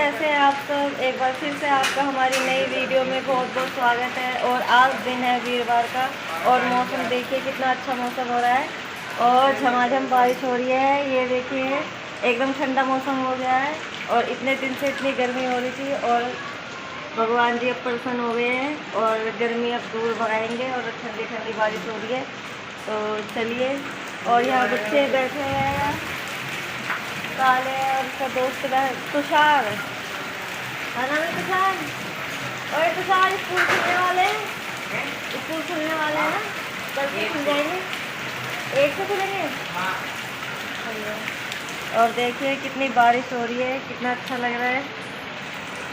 कैसे हैं आप सब। एक बार फिर से आपका हमारी नई वीडियो में बहुत बहुत स्वागत है। और आज दिन है वीरवार का और मौसम देखिए कितना अच्छा मौसम हो रहा है और झमाझम बारिश हो रही है। ये देखिए एकदम ठंडा मौसम हो गया है और इतने दिन से इतनी गर्मी हो रही थी और भगवान जी अब प्रसन्न हो गए हैं और गर्मी अब दूर भगाएंगे और ठंडी ठंडी बारिश हो रही है। तो चलिए, और यहाँ बच्चे बैठे हैं, काले और उसका दोस्त तुषार, है ना तुषार। और तुषार स्कूल खुलने वाले हैं, स्कूल खुलने वाले हैं ना, कल से खुल जाएंगे, एक से खुलेंगे। और देखिए कितनी बारिश हो रही है, कितना अच्छा लग रहा है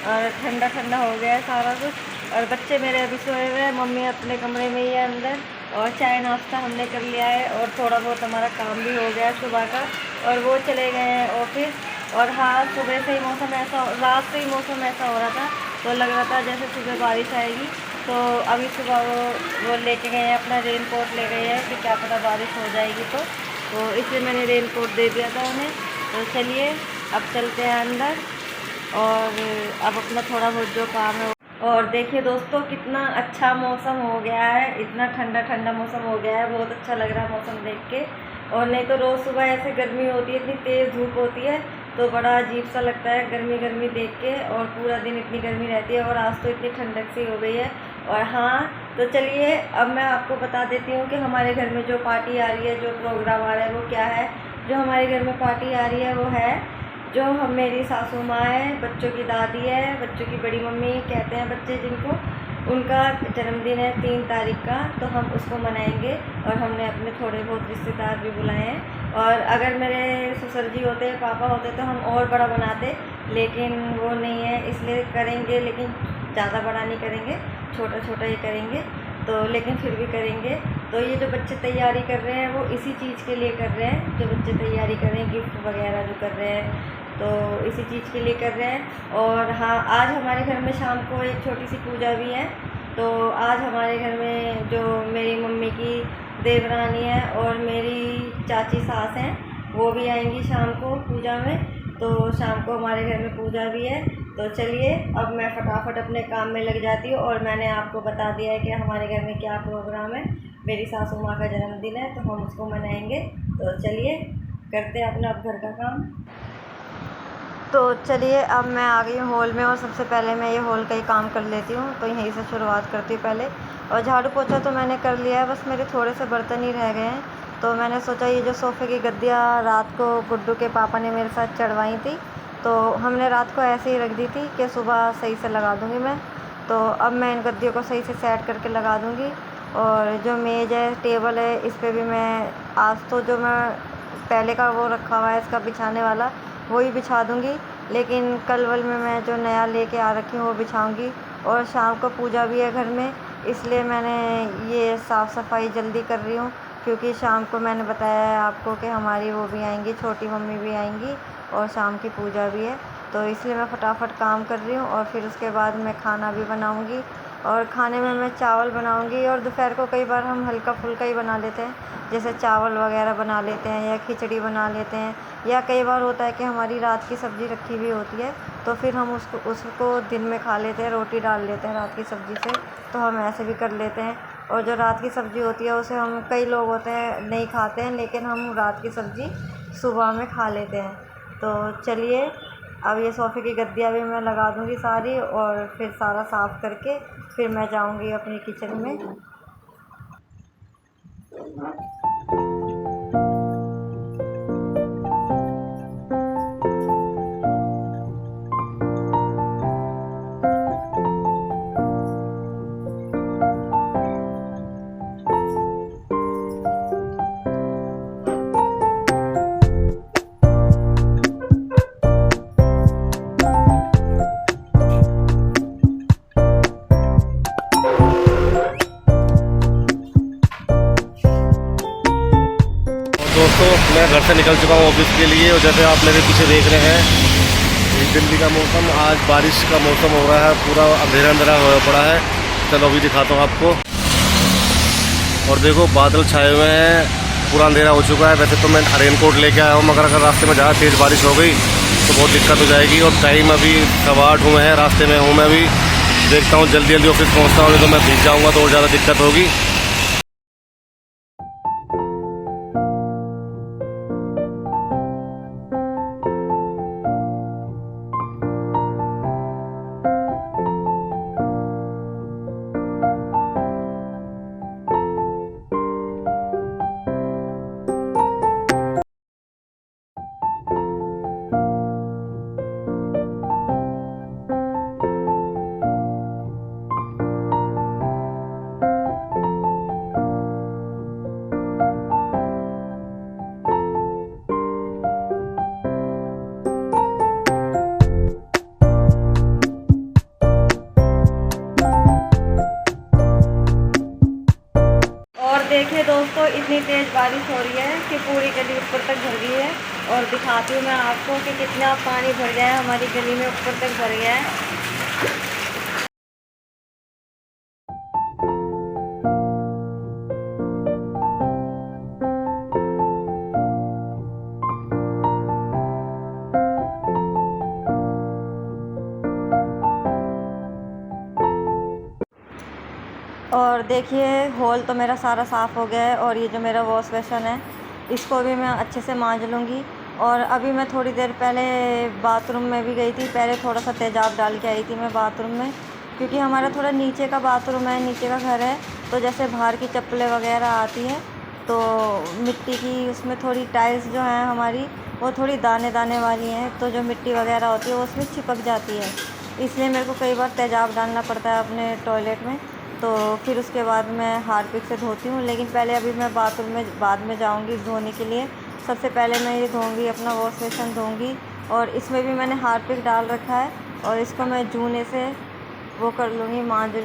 और ठंडा ठंडा हो गया है सारा कुछ। और बच्चे मेरे अभी सोए हुए हैं, मम्मी अपने कमरे में ही है अंदर। और चाय नाश्ता हमने कर लिया है और थोड़ा बहुत हमारा काम भी हो गया है सुबह का, और वो चले गए हैं ऑफिस। और हाँ, सुबह से ही मौसम ऐसा, रात से ही मौसम ऐसा हो रहा था तो लग रहा था जैसे सुबह बारिश आएगी। तो अभी सुबह वो लेके गए हैं, अपना रेन कोट ले गए हैं कि क्या पता बारिश हो जाएगी तो इसलिए मैंने रेन कोट दे दिया था उन्हें। तो चलिए अब चलते हैं अंदर और अब अपना थोड़ा बहुत जो काम है। और देखिए दोस्तों कितना अच्छा मौसम हो गया है, इतना ठंडा ठंडा मौसम हो गया है, बहुत अच्छा लग रहा है मौसम देख के। और नहीं तो रोज़ सुबह ऐसे गर्मी होती है, इतनी तेज़ धूप होती है तो बड़ा अजीब सा लगता है गर्मी गर्मी देख के, और पूरा दिन इतनी गर्मी रहती है। और आज तो इतनी ठंडक सी हो गई है। और हाँ, तो चलिए अब मैं आपको बता देती हूँ कि हमारे घर में जो पार्टी आ रही है, जो प्रोग्राम आ रहा है वो क्या है। जो हमारे घर में पार्टी आ रही है वो है, जो हम मेरी सासू माँ है, बच्चों की दादी है, बच्चों की बड़ी मम्मी कहते हैं बच्चे जिनको, उनका जन्मदिन है 3 तारीख का, तो हम उसको मनाएंगे। और हमने अपने थोड़े बहुत रिश्तेदार भी बुलाए हैं। और अगर मेरे ससुर जी होते, पापा होते तो हम और बड़ा बनाते, लेकिन वो नहीं है इसलिए करेंगे, लेकिन ज़्यादा बड़ा नहीं करेंगे, छोटा छोटा ही करेंगे। तो लेकिन फिर भी करेंगे। तो ये जो बच्चे तैयारी कर रहे हैं वो इसी चीज़ के लिए कर रहे हैं, जो बच्चे तैयारी कर रहे हैं गिफ्ट वगैरह जो कर रहे हैं तो इसी चीज़ के लिए कर रहे हैं। और हाँ, आज हमारे घर में शाम को एक छोटी सी पूजा भी है। तो आज हमारे घर में जो मेरी मम्मी की देवरानी है और मेरी चाची सास हैं वो भी आएंगी शाम को पूजा में। तो शाम को हमारे घर में पूजा भी है। तो चलिए अब मैं फटाफट अपने काम में लग जाती हूँ। और मैंने आपको बता दिया है कि हमारे घर में क्या प्रोग्राम है। मेरी सासू माँ का जन्मदिन है तो हम उसको मनाएंगे। तो चलिए करते हैं अपना अब घर का काम। तो चलिए अब मैं आ गई हूँ हॉल में और सबसे पहले मैं ये हॉल का ही काम कर लेती हूँ। तो यहीं से शुरुआत करती हूँ पहले। और झाड़ू पोछा तो मैंने कर लिया है, बस मेरे थोड़े से बर्तन ही रह गए हैं। तो मैंने सोचा ये जो सोफ़े की गद्दियाँ रात को गुड्डू के पापा ने मेरे साथ चढ़वाई थी, तो हमने रात को ऐसे ही रख दी थी कि सुबह सही से लगा दूँगी मैं। तो अब मैं इन गद्दियों को सही से सेट करके लगा दूँगी। और जो मेज़ है, टेबल है, इस पर भी मैं आज तो जो मैं पहले का वो रखा हुआ है इसका बिछाने वाला, वही बिछा दूँगी। लेकिन कल वल में मैं जो नया लेके आ रखी हूँ वो बिछाऊँगी। और शाम को पूजा भी है घर में, इसलिए मैंने ये साफ़ सफाई जल्दी कर रही हूँ, क्योंकि शाम को मैंने बताया है आपको कि हमारी वो भी आएंगी, छोटी मम्मी भी आएंगी और शाम की पूजा भी है। तो इसलिए मैं फटाफट काम कर रही हूँ और फिर उसके बाद मैं खाना भी बनाऊँगी। और खाने में मैं चावल बनाऊँगी और दोपहर को कई बार हम हल्का फुल्का ही बना लेते हैं, जैसे चावल वगैरह बना लेते हैं या खिचड़ी बना लेते हैं। या कई बार होता है कि हमारी रात की सब्ज़ी रखी हुई होती है तो फिर हम उसको दिन में खा लेते हैं, रोटी डाल लेते हैं रात की सब्ज़ी से। तो हम ऐसे भी कर लेते हैं। और जो रात की सब्ज़ी होती है उसे हम, कई लोग होते हैं नहीं खाते हैं, लेकिन हम रात की सब्ज़ी सुबह में खा लेते हैं। तो चलिए अब ये सोफ़े की गद्दियाँ भी मैं लगा दूँगी सारी, और फिर सारा साफ़ करके फिर मैं जाऊँगी अपनी किचन में। दोस्तों मैं घर से निकल चुका हूँ ऑफिस के लिए, और जैसे आप मेरे पीछे देख रहे हैं ये दिल्ली का मौसम, आज बारिश का मौसम हो रहा है, पूरा अंधेरा अंधेरा हो पड़ा है। चलो अभी दिखाता हूँ आपको। और देखो बादल छाए हुए हैं पूरा अंधेरा हो चुका है। वैसे तो मैं रेन कोट लेके आया हूँ, मगर अगर रास्ते में ज़्यादा तेज़ बारिश हो गई तो बहुत दिक्कत हो जाएगी। और टाइम अभी 8:15 हुए हैं, रास्ते में हूँ मैं अभी। देखता हूँ जल्दी जल्दी ऑफिस पहुँचता हूँ, तो मैं भीग जाऊँगा तो और ज़्यादा दिक्कत होगी। देखिए दोस्तों, इतनी तेज़ बारिश हो रही है कि पूरी गली ऊपर तक भर गई है। और दिखाती हूँ मैं आपको कि कितना पानी भर गया है, हमारी गली में ऊपर तक भर गया है। और देखिए, हॉल तो मेरा सारा साफ़ हो गया है। और ये जो मेरा वॉश बेसिन है, इसको भी मैं अच्छे से मांज लूँगी। और अभी मैं थोड़ी देर पहले बाथरूम में भी गई थी। पहले थोड़ा सा तेज़ाब डाल के आई थी मैं बाथरूम में, क्योंकि हमारा थोड़ा नीचे का बाथरूम है, नीचे का घर है। तो जैसे बाहर की चप्पलें वगैरह आती हैं तो मिट्टी की उसमें थोड़ी टाइल्स जो हैं हमारी, वो थोड़ी दाने दाने वाली हैं। तो जो मिट्टी वगैरह होती है वो उसमें चिपक जाती है, इसलिए मेरे को कई बार तेज़ाब डालना पड़ता है अपने टॉयलेट में। तो फिर उसके बाद मैं हार्पिक से धोती हूँ। लेकिन पहले अभी मैं बाथरूम में बाद में जाऊँगी धोने के लिए। सबसे पहले मैं ये धोऊँगी, अपना वॉश बेसिन धोऊँगी। और इसमें भी मैंने हार्पिक डाल रखा है, और इसको मैं जूने से वो कर लूँगी, मांज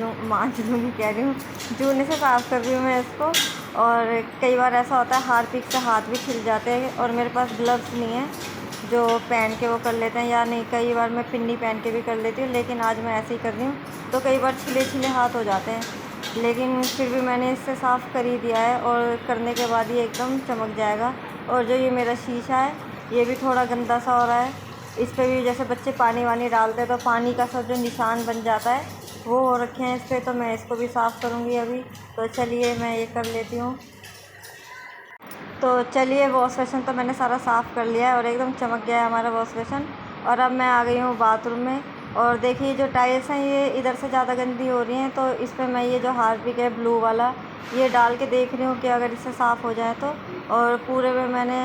लूँगी कह रही हूँ, जूने से साफ़ कर रही हूँ मैं इसको। और कई बार ऐसा होता है हार्पिक से हाथ भी छिल जाते हैं, और मेरे पास ग्लव्स नहीं है जो पहन के वो कर लेते हैं, या नहीं कई बार मैं पिन्नी पहन के भी कर लेती हूँ। लेकिन आज मैं ऐसे ही कर रही हूँ, तो कई बार छिले छिले हाथ हो जाते हैं। लेकिन फिर भी मैंने इससे साफ़ कर ही दिया है, और करने के बाद ये एकदम चमक जाएगा। और जो ये मेरा शीशा है, ये भी थोड़ा गंदा सा हो रहा है। इस पर भी जैसे बच्चे पानी वानी डालते हैं तो पानी का सब जो निशान बन जाता है वो हो रखे हैं इस पर। तो मैं इसको भी साफ़ करूँगी अभी। तो चलिए मैं ये कर लेती हूँ। तो चलिए, वॉश बेसिन तो मैंने सारा साफ़ कर लिया है और एकदम चमक गया है हमारा वॉश बेसिन। और अब मैं आ गई हूँ बाथरूम में। और देखिए, जो टाइल्स हैं ये इधर से ज़्यादा गंदी हो रही हैं, तो इस पर मैं ये जो हार्पिक है ब्लू वाला, ये डाल के देख रही हूँ कि अगर इससे साफ़ हो जाए तो। और पूरे में मैंने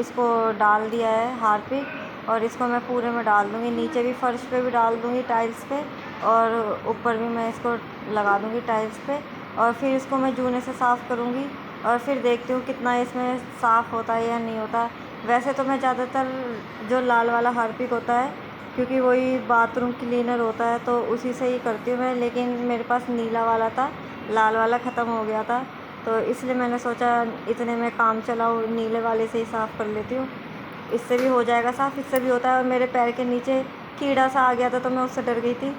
इसको डाल दिया है हार्पिक, और इसको मैं पूरे में डाल दूँगी, नीचे भी फर्श पे भी डाल दूँगी टाइल्स पे, और ऊपर भी मैं इसको लगा दूँगी टाइल्स पे। और फिर इसको मैं जूने से साफ़ करूँगी, और फिर देखती हूँ कितना इसमें साफ़ होता है या नहीं होता। वैसे तो मैं ज़्यादातर जो लाल वाला हार्पिक होता है, क्योंकि वही बाथरूम क्लीनर होता है, तो उसी से ही करती हूँ मैं। लेकिन मेरे पास नीला वाला था, लाल वाला ख़त्म हो गया था, तो इसलिए मैंने सोचा इतने में काम चलाओ, नीले वाले से ही साफ़ कर लेती हूँ। इससे भी हो जाएगा साफ़, इससे भी होता है। और मेरे पैर के नीचे कीड़ा सा आ गया था तो मैं उससे डर गई थी,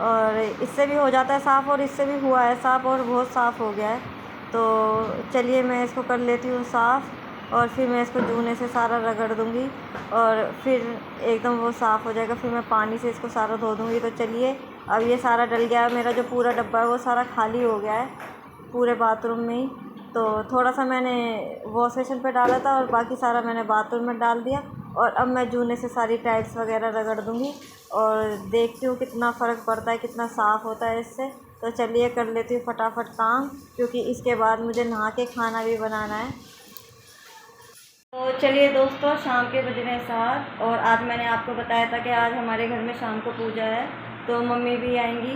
और इससे भी हो जाता है साफ़, और इससे भी हुआ है साफ़, और बहुत साफ़ हो गया है। तो चलिए मैं इसको कर लेती हूँ साफ़, और फिर मैं इसको जूने से सारा रगड़ दूँगी, और फिर एकदम वो साफ़ हो जाएगा। फिर मैं पानी से इसको सारा धो दूँगी। तो चलिए, अब ये सारा डल गया है, मेरा जो पूरा डब्बा है वो सारा खाली हो गया है पूरे बाथरूम में ही। तो थोड़ा सा मैंने वॉश बेसिन पे डाला था, और बाकी सारा मैंने बाथरूम में डाल दिया। और अब मैं जूने से सारी टाइल्स वगैरह रगड़ दूँगी, और देखती हूँ कितना फ़र्क पड़ता है, कितना साफ़ होता है इससे। तो चलिए कर लेती हूँ फटाफट काम, क्योंकि इसके बाद मुझे नहा के खाना भी बनाना है। तो चलिए दोस्तों, शाम के बज रहे हैं 7, और आज मैंने आपको बताया था कि आज हमारे घर में शाम को पूजा है, तो मम्मी भी आएंगी।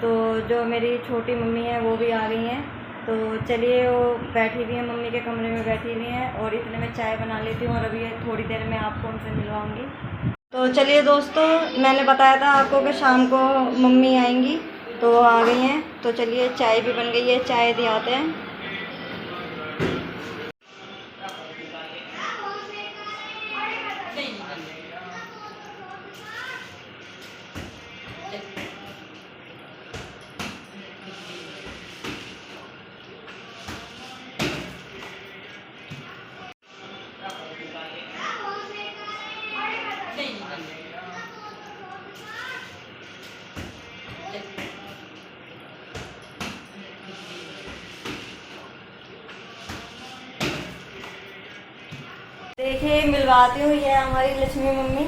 तो जो मेरी छोटी मम्मी है वो भी आ गई हैं। तो चलिए, वो बैठी हुई हैं, मम्मी के कमरे में बैठी हुई हैं, और इतने में चाय बना लेती हूँ, और अभी थोड़ी देर में आपको उनसे मिलवाऊँगी। तो चलिए दोस्तों, मैंने बताया था आपको कि शाम को मम्मी आएंगी, तो वो आ गई हैं। तो चलिए, चाय भी बन गई है, चाय दिलाते हैं। देखिए मिलवाती हूँ, ये हमारी लक्ष्मी मम्मी,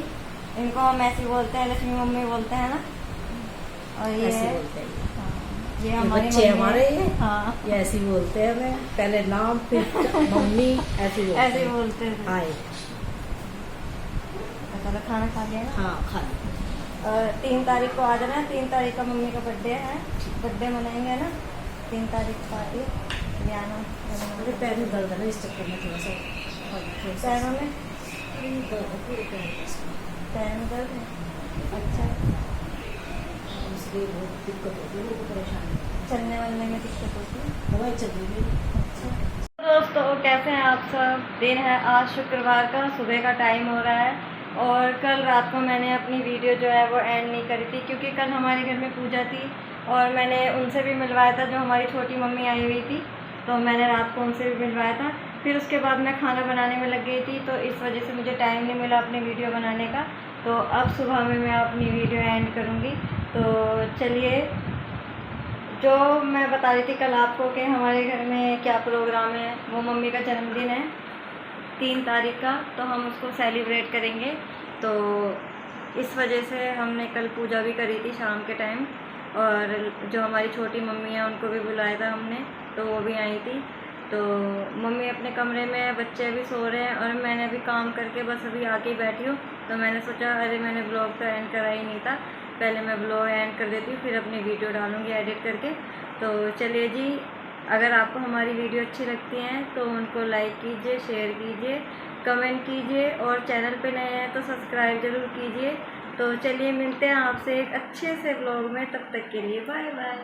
इनको हम ऐसे बोलते हैं, लक्ष्मी मम्मी बोलते हैं ना। और ये ऐसे बोलते हैं, ये ये हमारी बच्चे मम्मी हमारे है। ये हाँ ये ऐसे ही बोलते हैं, हमें पहले नाम फिर मम्मी ऐसे ही बोलते ऐसे ही हैं। बोलते थे। आए चलो खाना खा लिया ना। हाँ खा और 3 तारीख को आ जाना, 3 तारीख का मम्मी का बर्थडे है, बर्थडे मनाएंगे ना 3 तारीख को आती है, ले आना। मेरे पैर में दर्द है ना, इस चक्कर में थोड़ा सा पैरों में दर्द है, पूरे पैर में इसमें। पैर में दर्द है। अच्छा, इसलिए बहुत दिक्कत होती है, मेरे को परेशानी चलने वलने में दिक्कत होती है। दवाई चल रही है। अच्छा दोस्तों, कैसे हैं आप सब? दिन है आज शुक्रवार का, सुबह का टाइम हो रहा है। और कल रात को मैंने अपनी वीडियो जो है वो एंड नहीं करी थी, क्योंकि कल हमारे घर में पूजा थी और मैंने उनसे भी मिलवाया था, जो हमारी छोटी मम्मी आई हुई थी, तो मैंने रात को उनसे भी मिलवाया था। फिर उसके बाद मैं खाना बनाने में लग गई थी, तो इस वजह से मुझे टाइम नहीं मिला अपनी वीडियो बनाने का। तो अब सुबह में मैं अपनी वीडियो एंड करूँगी। तो चलिए, जो मैं बता रही थी कल आपको कि हमारे घर में क्या प्रोग्राम है, वो मम्मी का जन्मदिन है 3 तारीख का, तो हम उसको सेलिब्रेट करेंगे। तो इस वजह से हमने कल पूजा भी करी थी शाम के टाइम, और जो हमारी छोटी मम्मी है उनको भी बुलाया था हमने, तो वो भी आई थी। तो मम्मी अपने कमरे में है, बच्चे अभी सो रहे हैं और मैंने अभी काम करके बस अभी आके ही बैठी हूँ। तो मैंने सोचा अरे मैंने ब्लॉग तो एंड करा ही नहीं था, पहले मैं ब्लॉग एंड कर देती हूँ, फिर अपनी वीडियो डालूँगी एडिट करके। तो चलिए जी, अगर आपको हमारी वीडियो अच्छी लगती हैं तो उनको लाइक कीजिए, शेयर कीजिए, कमेंट कीजिए, और चैनल पे नए हैं तो सब्सक्राइब ज़रूर कीजिए। तो चलिए मिलते हैं आपसे एक अच्छे से ब्लॉग में, तब तक के लिए बाय बाय।